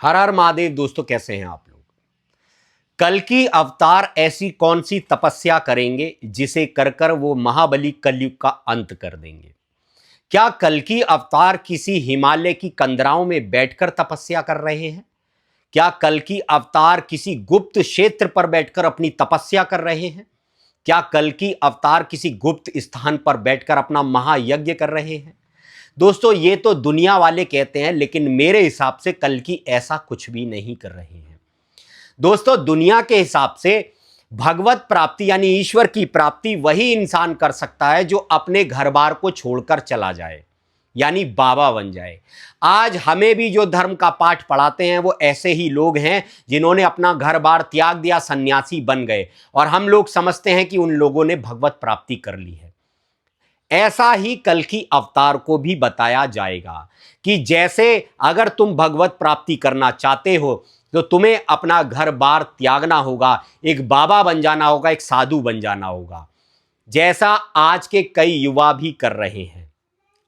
हर हर महादेव। दोस्तों कैसे हैं आप लोग। कल की अवतार ऐसी कौन सी तपस्या करेंगे जिसे कर कर वो महाबली कलयुग का अंत कर देंगे। क्या कल की अवतार किसी हिमालय की कंदराओं में बैठकर तपस्या कर रहे हैं? क्या कल की अवतार किसी गुप्त क्षेत्र पर बैठकर अपनी तपस्या कर रहे हैं? क्या कल की अवतार किसी गुप्त स्थान पर बैठकर अपना महायज्ञ कर रहे हैं? दोस्तों ये तो दुनिया वाले कहते हैं, लेकिन मेरे हिसाब से कल की ऐसा कुछ भी नहीं कर रहे हैं। दोस्तों दुनिया के हिसाब से भगवत प्राप्ति यानी ईश्वर की प्राप्ति वही इंसान कर सकता है जो अपने घर बार को छोड़कर चला जाए, यानी बाबा बन जाए। आज हमें भी जो धर्म का पाठ पढ़ाते हैं वो ऐसे ही लोग हैं जिन्होंने अपना घर बार त्याग दिया, सन्यासी बन गए, और हम लोग समझते हैं कि उन लोगों ने भगवत प्राप्ति कर ली है। ऐसा ही कल की अवतार को भी बताया जाएगा कि जैसे अगर तुम भगवत प्राप्ति करना चाहते हो तो तुम्हें अपना घर बार त्यागना होगा, एक बाबा बन जाना होगा, एक साधु बन जाना होगा, जैसा आज के कई युवा भी कर रहे हैं।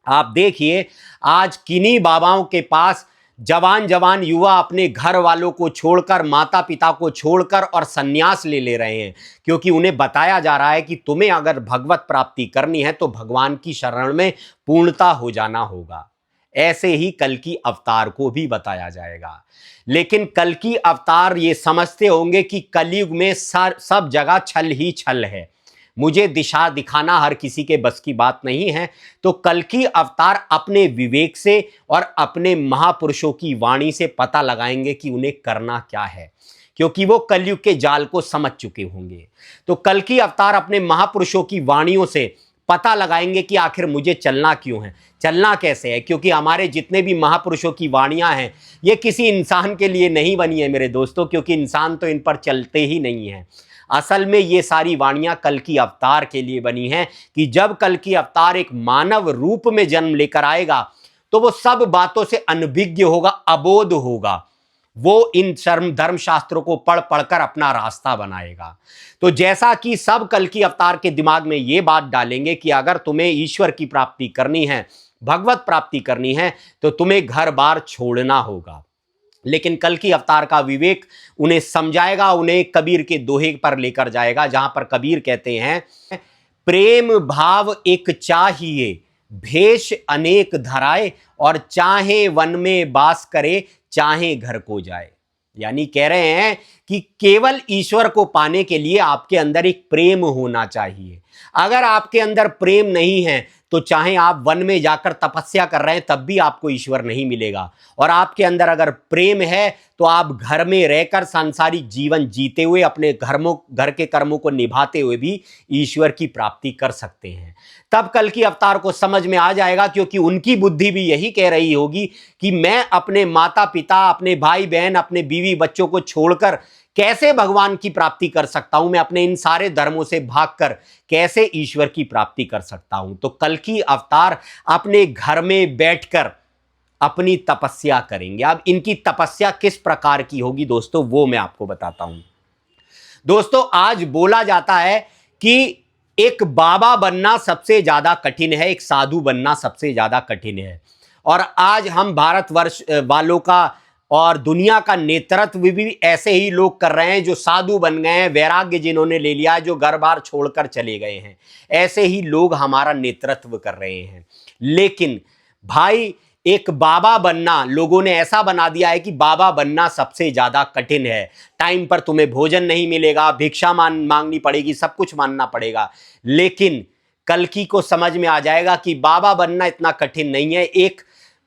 आप देखिए आज किन्हीं बाबाओं के पास जवान जवान युवा अपने घर वालों को छोड़कर, माता पिता को छोड़कर और सन्यास ले रहे हैं, क्योंकि उन्हें बताया जा रहा है कि तुम्हें अगर भगवत प्राप्ति करनी है तो भगवान की शरण में पूर्णता हो जाना होगा। ऐसे ही कल की अवतार को भी बताया जाएगा। लेकिन कल की अवतार ये समझते होंगे कि कलयुग में सब जगह छल ही छल है, मुझे दिशा दिखाना हर किसी के बस की बात नहीं है। तो कल की अवतार अपने विवेक से और अपने महापुरुषों की वाणी से पता लगाएंगे कि उन्हें करना क्या है, क्योंकि वो कलयुग के जाल को समझ चुके होंगे। तो कल की अवतार अपने महापुरुषों की वाणियों से पता लगाएंगे कि आखिर मुझे चलना क्यों है, चलना कैसे है, क्योंकि हमारे जितने भी महापुरुषों की वाणियां हैं ये किसी इंसान के लिए नहीं बनी है मेरे दोस्तों, क्योंकि इंसान तो इन पर चलते ही नहीं है। असल में ये सारी वाणियां कल की अवतार के लिए बनी हैं कि जब कल की अवतार एक मानव रूप में जन्म लेकर आएगा तो वो सब बातों से अनभिज्ञ होगा, अबोध होगा। वो इन धर्म शास्त्रों को पढ़ पढ़कर अपना रास्ता बनाएगा। तो जैसा कि सब कल की अवतार के दिमाग में ये बात डालेंगे कि अगर तुम्हें ईश्वर की प्राप्ति करनी है, भगवत प्राप्ति करनी है, तो तुम्हें घर बार छोड़ना होगा। लेकिन कल की अवतार का विवेक उन्हें समझाएगा, उन्हें कबीर के दोहे पर लेकर जाएगा, जहां पर कबीर कहते हैं, प्रेम भाव एक चाहिए, भेष अनेक धराए, और चाहे वन में बास करे, चाहे घर को जाए। यानी कह रहे हैं कि केवल ईश्वर को पाने के लिए आपके अंदर एक प्रेम होना चाहिए। अगर आपके अंदर प्रेम नहीं है तो चाहे आप वन में जाकर तपस्या कर रहे हैं तब भी आपको ईश्वर नहीं मिलेगा, और आपके अंदर अगर प्रेम है तो आप घर में रहकर सांसारिक जीवन जीते हुए अपने घर के कर्मों को निभाते हुए भी ईश्वर की प्राप्ति कर सकते हैं। तब कल की अवतार को समझ में आ जाएगा, क्योंकि उनकी बुद्धि भी यही कह रही होगी कि मैं अपने माता पिता, अपने भाई बहन, अपने बीवी बच्चों को छोड़कर कैसे भगवान की प्राप्ति कर सकता हूं, मैं अपने इन सारे धर्मों से भागकर कैसे ईश्वर की प्राप्ति कर सकता हूं। तो कल की अवतार अपने घर में बैठकर अपनी तपस्या करेंगे। अब इनकी तपस्या किस प्रकार की होगी दोस्तों, वो मैं आपको बताता हूं। दोस्तों आज बोला जाता है कि एक बाबा बनना सबसे ज्यादा कठिन है, एक साधु बनना सबसे ज्यादा कठिन है। और आज हम भारतवर्ष वालों का और दुनिया का नेतृत्व भी ऐसे ही लोग कर रहे हैं जो साधु बन गए हैं, वैराग्य जिन्होंने ले लिया है, जो घर बार छोड़कर चले गए हैं, ऐसे ही लोग हमारा नेतृत्व कर रहे हैं। लेकिन भाई एक बाबा बनना लोगों ने ऐसा बना दिया है कि बाबा बनना सबसे ज्यादा कठिन है। टाइम पर तुम्हें भोजन नहीं मिलेगा, भिक्षा मांगनी पड़ेगी, सब कुछ मानना पड़ेगा। लेकिन कल्कि को समझ में आ जाएगा कि बाबा बनना इतना कठिन नहीं है। एक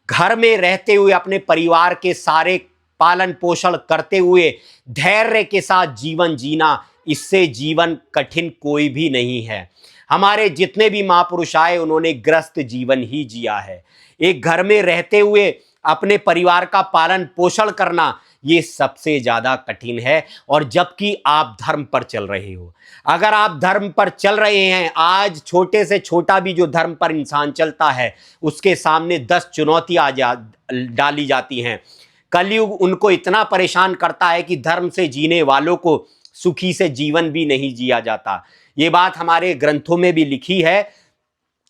घर में रहते हुए अपने परिवार के सारे पालन पोषण करते हुए धैर्य के साथ जीवन जीना, इससे जीवन कठिन कोई भी नहीं है। हमारे जितने भी महापुरुष आए उन्होंने ग्रस्त जीवन ही जिया है। एक घर में रहते हुए अपने परिवार का पालन पोषण करना ये सबसे ज्यादा कठिन है। और जबकि आप धर्म पर चल रहे हो, अगर आप धर्म पर चल रहे हैं, आज छोटे से छोटा भी जो धर्म पर इंसान चलता है उसके सामने 10 चुनौतियां डाली जाती हैं। कलयुग उनको इतना परेशान करता है कि धर्म से जीने वालों को सुखी से जीवन भी नहीं जिया जाता। ये बात हमारे ग्रंथों में भी लिखी है।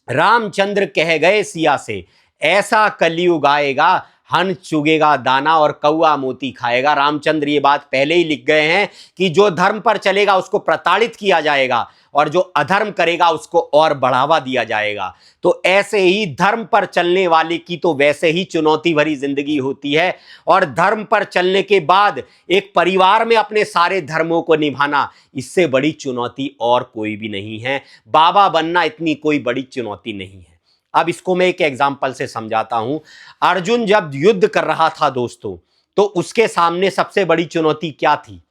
रामचंद्र कह गए सिया से, ऐसा कलयुग आएगा हंस चुगेगा दाना और कौआ मोती खाएगा। रामचंद्र ये बात पहले ही लिख गए हैं कि जो धर्म पर चलेगा उसको प्रताड़ित किया जाएगा और जो अधर्म करेगा उसको और बढ़ावा दिया जाएगा। तो ऐसे ही धर्म पर चलने वाले की तो वैसे ही चुनौती भरी जिंदगी होती है, और धर्म पर चलने के बाद एक परिवार में अपने सारे धर्मों को निभाना, इससे बड़ी चुनौती और कोई भी नहीं है। बाबा बनना इतनी कोई बड़ी चुनौती नहीं है। अब इसको मैं एक एग्जाम्पल से समझाता हूं। अर्जुन जब युद्ध कर रहा था दोस्तों, तो उसके सामने सबसे बड़ी चुनौती क्या थी?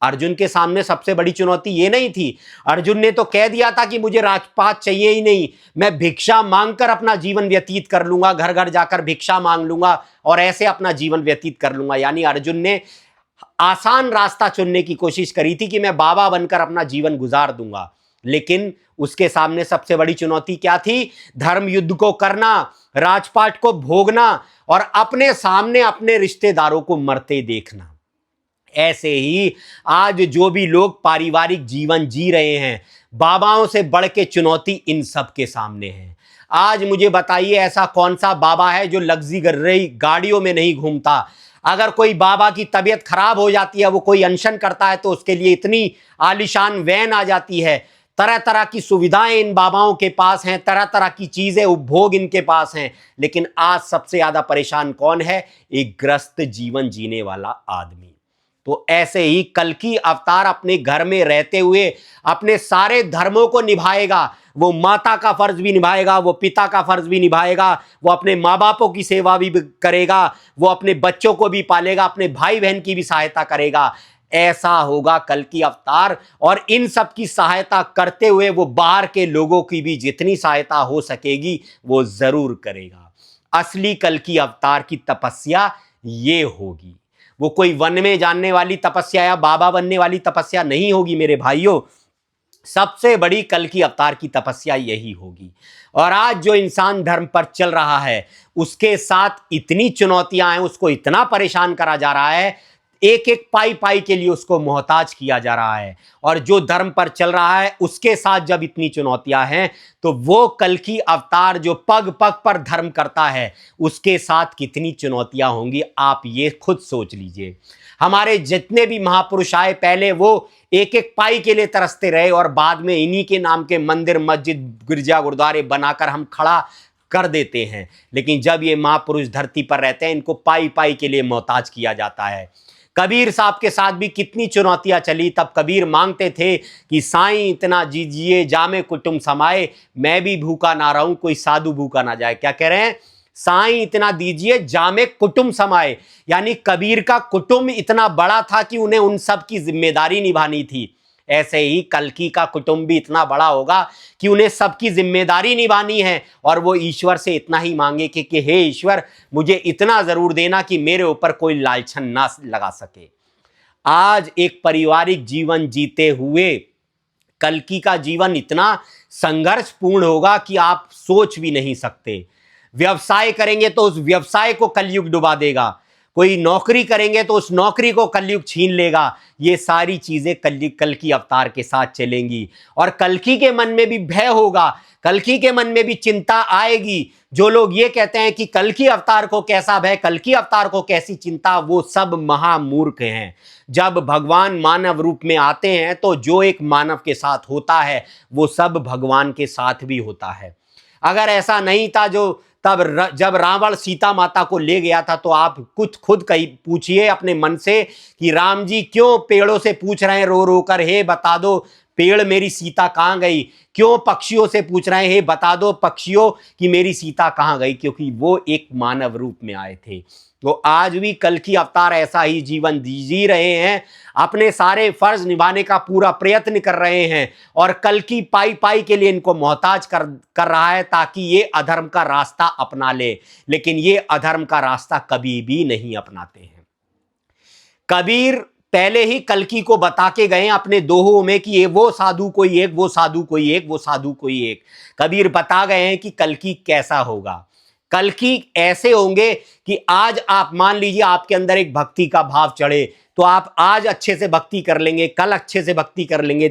अर्जुन के सामने सबसे बड़ी चुनौती ये नहीं थी। अर्जुन ने तो कह दिया था कि मुझे राजपाट चाहिए ही नहीं, मैं भिक्षा मांगकर अपना जीवन व्यतीत कर लूंगा, घर घर जाकर भिक्षा मांग लूंगा और ऐसे अपना जीवन व्यतीत कर लूंगा। यानी अर्जुन ने आसान रास्ता चुनने की कोशिश करी थी कि मैं बाबा बनकर अपना जीवन गुजार दूंगा। लेकिन उसके सामने सबसे बड़ी चुनौती क्या थी? धर्म युद्ध को करना, राजपाट को भोगना और अपने सामने अपने रिश्तेदारों को मरते देखना। ऐसे ही आज जो भी लोग पारिवारिक जीवन जी रहे हैं, बाबाओं से बढ़ के चुनौती इन सब के सामने है। आज मुझे बताइए ऐसा कौन सा बाबा है जो लग्जरी गाड़ियों में नहीं घूमता? अगर कोई बाबा की तबीयत खराब हो जाती है, वो कोई अनशन करता है, तो उसके लिए इतनी आलीशान वैन आ जाती है, तरह तरह की सुविधाएं इन बाबाओं के पास हैं, तरह तरह की चीजें उपभोग इनके पास हैं। लेकिन आज सबसे ज्यादा परेशान कौन है? एक ग्रस्त जीवन जीने वाला आदमी। तो ऐसे ही कल्कि अवतार अपने घर में रहते हुए अपने सारे धर्मों को निभाएगा। वो माता का फर्ज भी निभाएगा, वो पिता का फर्ज भी निभाएगा, वो अपने माँ बापों की सेवा भी करेगा, वो अपने बच्चों को भी पालेगा, अपने भाई बहन की भी सहायता करेगा। ऐसा होगा कल्कि अवतार, और इन सब की सहायता करते हुए वो बाहर के लोगों की भी जितनी सहायता हो सकेगी वो जरूर करेगा। असली कल्कि अवतार की तपस्या ये होगी। वो कोई वन में जानने वाली तपस्या या बाबा बनने वाली तपस्या नहीं होगी मेरे भाइयों। सबसे बड़ी कल्कि अवतार की तपस्या यही होगी। और आज जो इंसान धर्म पर चल रहा है उसके साथ इतनी चुनौतियां हैं, उसको इतना परेशान करा जा रहा है, एक एक पाई पाई के लिए उसको मोहताज किया जा रहा है। और जो धर्म पर चल रहा है उसके साथ जब इतनी चुनौतियां हैं, तो वो कल्कि अवतार जो पग पग पर धर्म करता है उसके साथ कितनी चुनौतियां होंगी, आप ये खुद सोच लीजिए। हमारे जितने भी महापुरुष आए पहले, वो एक एक पाई के लिए तरसते रहे और बाद में इन्हीं के नाम के मंदिर, मस्जिद, गिरजा, गुरुद्वारे बनाकर हम खड़ा कर देते हैं। लेकिन जब ये महापुरुष धरती पर रहते हैं, इनको पाई पाई के लिए मोहताज किया जाता है। कबीर साहब के साथ भी कितनी चुनौतियां चली। तब कबीर मांगते थे कि साईं इतना दीजिए जामे कुटुंब समाए, मैं भी भूखा ना रहूं कोई साधु भूखा ना जाए। क्या कह रहे हैं? साईं इतना दीजिए जामे कुटुंब समाए। यानी कबीर का कुटुंब इतना बड़ा था कि उन्हें उन सब की जिम्मेदारी निभानी थी। ऐसे ही कल्कि का कुटुंब भी इतना बड़ा होगा कि उन्हें सबकी जिम्मेदारी निभानी है, और वो ईश्वर से इतना ही मांगे कि हे ईश्वर, मुझे इतना जरूर देना कि मेरे ऊपर कोई लालछन ना लगा सके। आज एक पारिवारिक जीवन जीते हुए कल्कि का जीवन इतना संघर्षपूर्ण होगा कि आप सोच भी नहीं सकते। व्यवसाय करेंगे तो उस व्यवसाय को कलयुग डुबा देगा, कोई नौकरी करेंगे तो उस नौकरी को कलयुग छीन लेगा। ये सारी चीजें कल्कि अवतार के साथ चलेंगी। और कल्कि के मन में भी भय होगा, कल्कि के मन में भी चिंता आएगी। जो लोग ये कहते हैं कि कल्कि अवतार को कैसा भय, कल्कि अवतार को कैसी चिंता, वो सब महामूर्ख हैं। जब भगवान मानव रूप में आते हैं तो जो एक मानव के साथ होता है वो सब भगवान के साथ भी होता है। अगर ऐसा नहीं था तब जब रावण सीता माता को ले गया था, तो आप कुछ खुद कहीं पूछिए अपने मन से कि राम जी क्यों पेड़ों से पूछ रहे हैं रो रो कर, हे बता दो पेड़ मेरी सीता कहाँ गई? क्यों पक्षियों से पूछ रहे हैं, हे बता दो पक्षियों कि मेरी सीता कहाँ गई? क्योंकि वो एक मानव रूप में आए थे। तो आज भी कल्कि अवतार ऐसा ही जीवन जी रहे हैं, अपने सारे फर्ज निभाने का पूरा प्रयत्न कर रहे हैं, और कल्कि पाई पाई के लिए इनको मोहताज कर रहा है ताकि ये अधर्म का रास्ता अपना ले। लेकिन ये अधर्म का रास्ता कभी भी नहीं अपनाते हैं। कबीर पहले ही कल्कि को बता के गए अपने दोहों में कि ये वो साधु कोई एक, वो साधु कोई एक, वो साधु कोई एक। कबीर बता गए हैं कि कल्कि कैसा होगा। कल्कि ऐसे होंगे कि आज आप मान लीजिए आपके अंदर एक भक्ति का भाव चढ़े, तो आप आज अच्छे से भक्ति कर लेंगे, कल अच्छे से भक्ति कर लेंगे,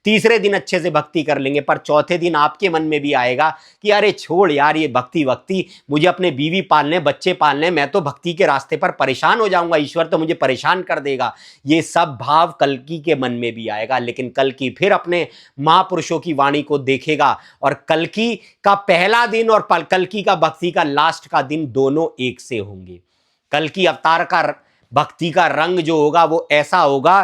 तीसरे दिन अच्छे से भक्ति कर लेंगे, पर चौथे दिन आपके मन में भी आएगा कि अरे छोड़ यार ये भक्ति, मुझे अपने बीवी पालने, बच्चे पालने, मैं तो भक्ति के रास्ते पर परेशान हो जाऊंगा, ईश्वर तो मुझे परेशान कर देगा। ये सब भाव कल्कि के मन में भी आएगा। लेकिन कल्कि फिर अपने महापुरुषों की वाणी को देखेगा और कल्कि का पहला दिन और कल्कि का भक्ति का लास्ट का दिन दोनों एक से होंगे। कल्कि अवतार का भक्ति का रंग जो होगा वो ऐसा होगा,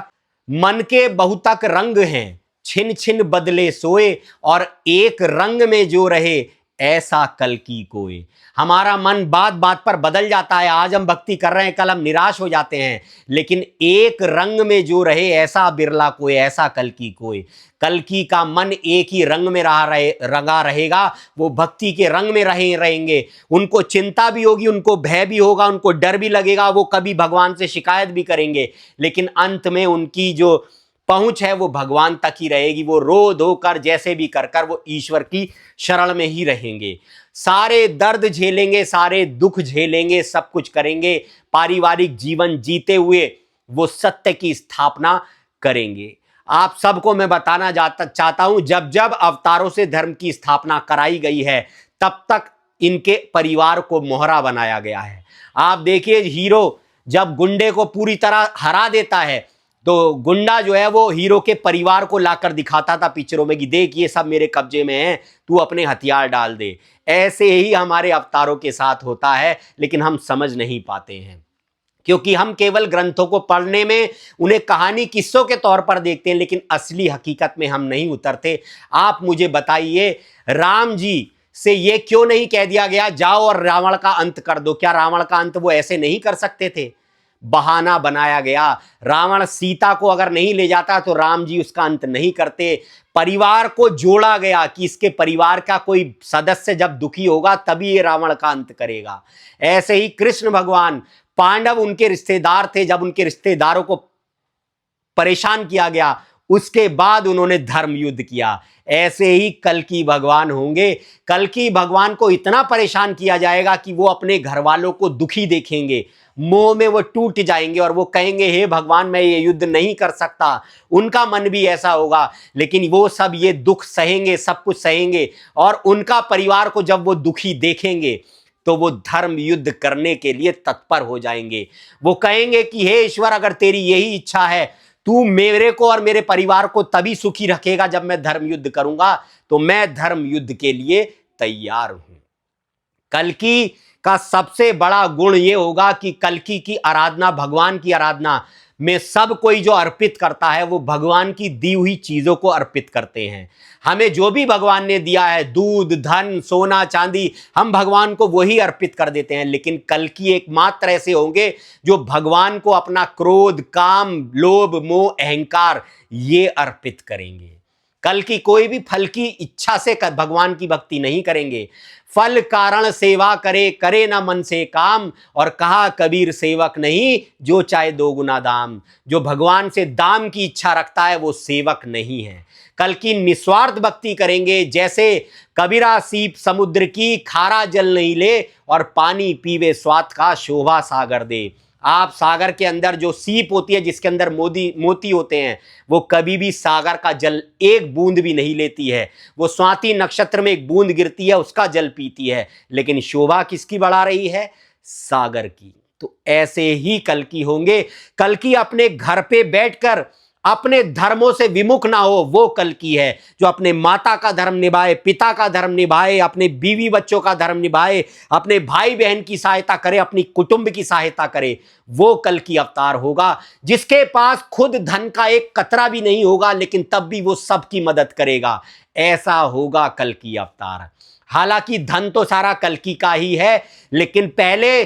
मन के बहुतक रंग हैं, छिन छिन बदले सोए, और एक रंग में जो रहे ऐसा कल्कि कोय। हमारा मन बात बात पर बदल जाता है, आज हम भक्ति कर रहे हैं, कल हम निराश हो जाते हैं, लेकिन एक रंग में जो रहे ऐसा बिरला कोय, ऐसा कल्कि कोय। कल्कि का मन एक ही रंग में रंगा रहेगा, वो भक्ति के रंग में रहेंगे। उनको चिंता भी होगी, उनको भय भी होगा, उनको डर भी लगेगा, वो कभी भगवान से शिकायत भी करेंगे, लेकिन अंत में उनकी जो पहुंच है वो भगवान तक ही रहेगी। वो रो धो कर जैसे भी कर कर वो ईश्वर की शरण में ही रहेंगे। सारे दर्द झेलेंगे, सारे दुख झेलेंगे, सब कुछ करेंगे, पारिवारिक जीवन जीते हुए वो सत्य की स्थापना करेंगे। आप सबको मैं बताना चाहता हूं, जब जब अवतारों से धर्म की स्थापना कराई गई है तब तक इनके परिवार को मोहरा बनाया गया है। आप देखिए, हीरो जब गुंडे को पूरी तरह हरा देता है तो गुंडा जो है वो हीरो के परिवार को लाकर दिखाता था पिक्चरों में कि देख ये सब मेरे कब्जे में है, तू अपने हथियार डाल दे। ऐसे ही हमारे अवतारों के साथ होता है, लेकिन हम समझ नहीं पाते हैं क्योंकि हम केवल ग्रंथों को पढ़ने में उन्हें कहानी किस्सों के तौर पर देखते हैं, लेकिन असली हकीकत में हम नहीं उतरते। आप मुझे बताइए, राम जी से ये क्यों नहीं कह दिया गया जाओ और रावण का अंत कर दो? क्या रावण का अंत वो ऐसे नहीं कर सकते थे? बहाना बनाया गया। रावण सीता को अगर नहीं ले जाता तो राम जी उसका अंत नहीं करते। परिवार को जोड़ा गया कि इसके परिवार का कोई सदस्य जब दुखी होगा तभी ये रावण का अंत करेगा। ऐसे ही कृष्ण भगवान, पांडव उनके रिश्तेदार थे, जब उनके रिश्तेदारों को परेशान किया गया उसके बाद उन्होंने धर्म युद्ध किया। ऐसे ही कल्कि भगवान होंगे। कल्कि भगवान को इतना परेशान किया जाएगा कि वो अपने घर वालों को दुखी देखेंगे, मोह में वो टूट जाएंगे और वो कहेंगे हे भगवान मैं ये युद्ध नहीं कर सकता। उनका मन भी ऐसा होगा, लेकिन वो सब ये दुख सहेंगे, सब कुछ सहेंगे, और उनका परिवार को जब वो दुखी देखेंगे तो वो धर्म युद्ध करने के लिए तत्पर हो जाएंगे। वो कहेंगे कि हे ईश्वर, अगर तेरी यही इच्छा है, तू मेरे को और मेरे परिवार को तभी सुखी रखेगा जब मैं धर्म युद्ध करूंगा, तो मैं धर्म युद्ध के लिए तैयार हूं। कल्कि का सबसे बड़ा गुण यह होगा कि कल्कि की आराधना, भगवान की आराधना में सब कोई जो अर्पित करता है वो भगवान की दी हुई चीजों को अर्पित करते हैं। हमें जो भी भगवान ने दिया है, दूध, धन, सोना, चांदी, हम भगवान को वही अर्पित कर देते हैं। लेकिन कल्कि एकमात्र ऐसे होंगे जो भगवान को अपना क्रोध, काम, लोभ, मोह, अहंकार ये अर्पित करेंगे। कल्कि कोई भी फल की इच्छा से भगवान की भक्ति नहीं करेंगे। फल कारण सेवा करे, करे ना मन से काम, और कहा कबीर सेवक नहीं जो चाहे दो गुना दाम। जो भगवान से दाम की इच्छा रखता है वो सेवक नहीं है। कल्कि निस्वार्थ भक्ति करेंगे। जैसे कबीरा सीप समुद्र की, खारा जल नहीं ले और पानी पीवे स्वाद का, शोभा सागर दे। आप सागर के अंदर जो सीप होती है जिसके अंदर मोती होते हैं, वो कभी भी सागर का जल एक बूंद भी नहीं लेती है। वो स्वाति नक्षत्र में एक बूंद गिरती है उसका जल पीती है, लेकिन शोभा किसकी बढ़ा रही है? सागर की। तो ऐसे ही कल्कि होंगे। कल्कि अपने घर पे बैठकर अपने धर्मों से विमुख ना हो, वो कल्कि है। जो अपने माता का धर्म निभाए, पिता का धर्म निभाए, अपने बीवी बच्चों का धर्म निभाए, अपने भाई बहन की सहायता करे, अपनी कुटुंब की सहायता करे, वो कल्कि अवतार होगा। जिसके पास खुद धन का एक कतरा भी नहीं होगा, लेकिन तब भी वो सबकी मदद करेगा, ऐसा होगा कल्कि अवतार। हालांकि धन तो सारा कल्कि का ही है, लेकिन पहले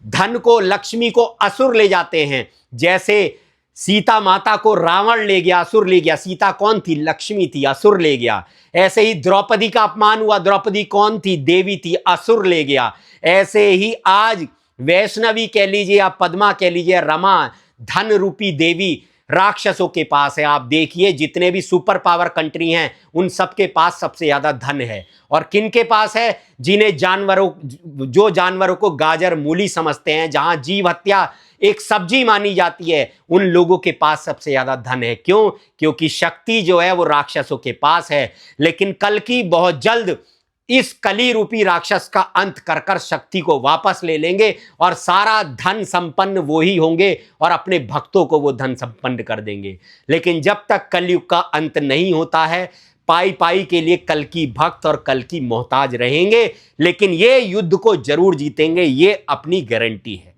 धन को, लक्ष्मी को असुर ले जाते हैं। जैसे सीता माता को रावण ले गया, असुर ले गया। सीता कौन थी? लक्ष्मी थी, असुर ले गया। ऐसे ही द्रौपदी का अपमान हुआ। द्रौपदी कौन थी? देवी थी, असुर ले गया। ऐसे ही आज वैष्णवी कह लीजिए या पद्मा कह लीजिए, रमा धन रूपी देवी, राक्षसों के पास है। आप देखिए जितने भी सुपर पावर कंट्री हैं उन सबके पास सबसे ज्यादा धन है। और किन के पास है? जिन्हें जो जानवरों को गाजर मूली समझते हैं, जहां जीव हत्या एक सब्जी मानी जाती है, उन लोगों के पास सबसे ज्यादा धन है। क्यों? क्योंकि शक्ति जो है वो राक्षसों के पास है। लेकिन कल्कि बहुत जल्द इस कली रूपी राक्षस का अंत कर शक्ति को वापस ले लेंगे और सारा धन संपन्न वो ही होंगे और अपने भक्तों को वो धन संपन्न कर देंगे। लेकिन जब तक कलयुग का अंत नहीं होता है, पाई पाई के लिए कल्कि भक्त और कल्कि मोहताज रहेंगे, लेकिन ये युद्ध को जरूर जीतेंगे, ये अपनी गारंटी है।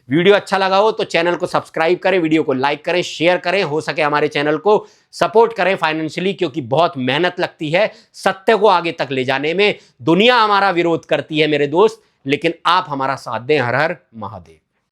वीडियो अच्छा लगा हो तो चैनल को सब्सक्राइब करें, वीडियो को लाइक करें, शेयर करें, हो सके हमारे चैनल को सपोर्ट करें फाइनेंशियली, क्योंकि बहुत मेहनत लगती है सत्य को आगे तक ले जाने में। दुनिया हमारा विरोध करती है मेरे दोस्त, लेकिन आप हमारा साथ दें। हर हर महादेव।